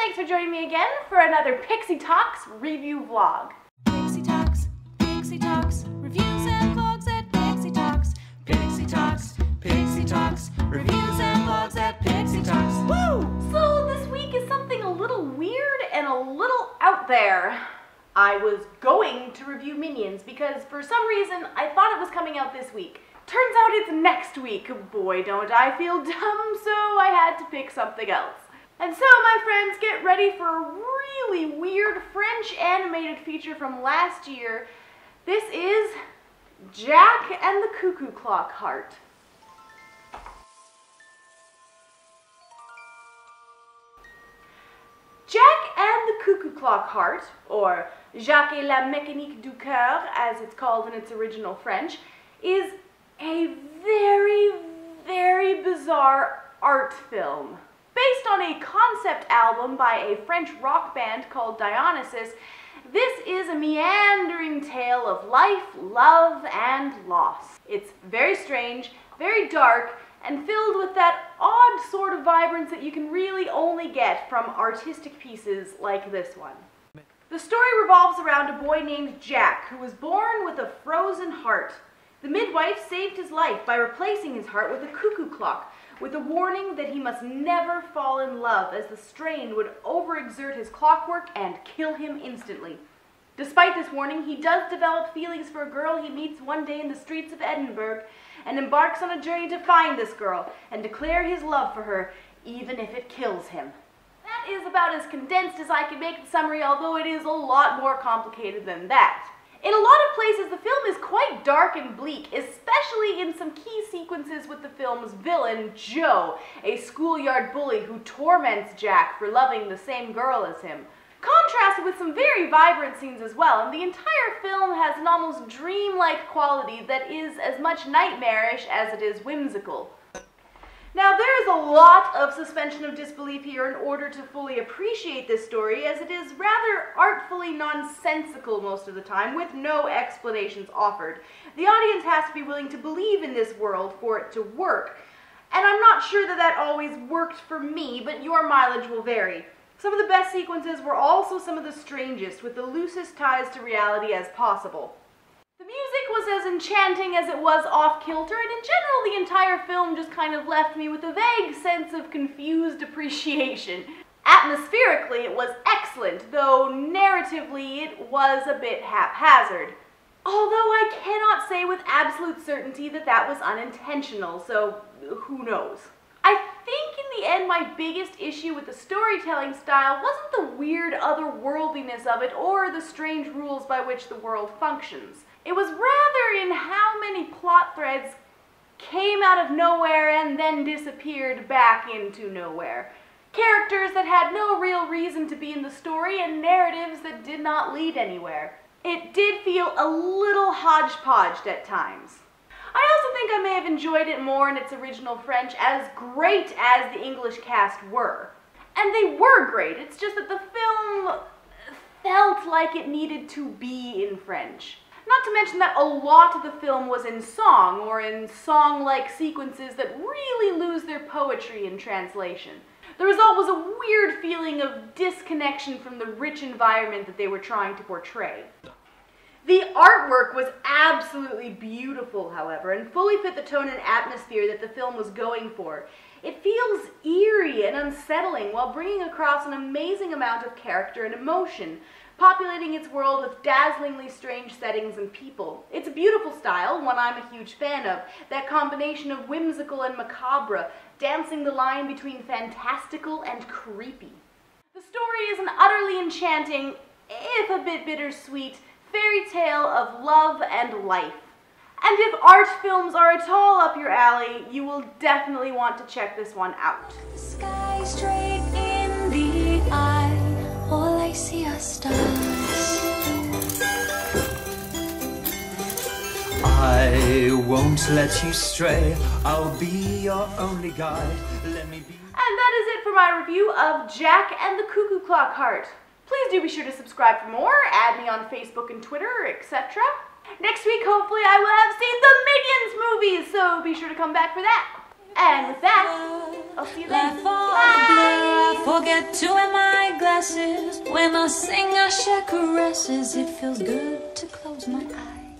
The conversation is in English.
thanks for joining me again for another Pixie Talks review vlog. Pixie Talks, reviews and vlogs at Pixie Talks. Pixie Talks, reviews and vlogs at Pixie Talks. Woo! So this week is something a little weird and a little out there. I was going to review Minions because for some reason I thought it was coming out this week. Turns out it's next week. Boy, don't I feel dumb, so I had to pick something else. And so, my friends, get ready for a really weird French animated feature from last year. This is Jack and the Cuckoo-Clock Heart. Jack and the Cuckoo-Clock Heart, or Jacques et la Mécanique du Cœur, as it's called in its original French, is a very, very bizarre art film. Based on a concept album by a French rock band called Dionysus, this is a meandering tale of life, love, and loss. It's very strange, very dark, and filled with that odd sort of vibrance that you can really only get from artistic pieces like this one. The story revolves around a boy named Jack who was born with a frozen heart. The midwife saved his life by replacing his heart with a cuckoo clock, with a warning that he must never fall in love as the strain would overexert his clockwork and kill him instantly. Despite this warning, he does develop feelings for a girl he meets one day in the streets of Edinburgh and embarks on a journey to find this girl and declare his love for her, even if it kills him. That is about as condensed as I can make the summary, although it is a lot more complicated than that. In a lot of places, the film is quite dark and bleak, especially in some key sequences with the film's villain, Joe, a schoolyard bully who torments Jack for loving the same girl as him. Contrasted with some very vibrant scenes as well, and the entire film has an almost dreamlike quality that is as much nightmarish as it is whimsical. Now, there is a lot of suspension of disbelief here in order to fully appreciate this story, as it is rather artfully nonsensical most of the time, with no explanations offered. The audience has to be willing to believe in this world for it to work, and I'm not sure that that always worked for me, but your mileage will vary. Some of the best sequences were also some of the strangest, with the loosest ties to reality as possible. The music was as enchanting as it was off-kilter, and in general the entire film just kind of left me with a vague sense of confused appreciation. Atmospherically it was excellent, though narratively it was a bit haphazard. Although I cannot say with absolute certainty that that was unintentional, so who knows. I think in the end my biggest issue with the storytelling style wasn't the weird otherworldliness of it or the strange rules by which the world functions. It was rather in how many plot threads came out of nowhere and then disappeared back into nowhere. Characters that had no real reason to be in the story and narratives that did not lead anywhere. It did feel a little hodgepodged at times. I also think I may have enjoyed it more in its original French, as great as the English cast were. And they were great, it's just that the film felt like it needed to be in French. Not to mention that a lot of the film was in song, or in song-like sequences that really lose their poetry in translation. The result was a weird feeling of disconnection from the rich environment that they were trying to portray. The artwork was absolutely beautiful, however, and fully fit the tone and atmosphere that the film was going for. It feels eerie and unsettling while bringing across an amazing amount of character and emotion, populating its world with dazzlingly strange settings and people. It's a beautiful style, one I'm a huge fan of, that combination of whimsical and macabre, dancing the line between fantastical and creepy. The story is an utterly enchanting, if a bit bittersweet, fairy tale of love and life. And if art films are at all up your alley, you will definitely want to check this one out. The sky straight in the eye, all I see are stars. I won't let you stray, I'll be your only guide, let me be. And that is it for my review of Jack and the Cuckoo-Clock Heart. Please do be sure to subscribe for more, add me on Facebook and Twitter, etc. Next week, hopefully, I will have seen the Minions movies, so be sure to come back for that. And with that, I'll see you then. Bye! forget to wear my glasses. When I sing, I share caresses. It feels good to close my eyes.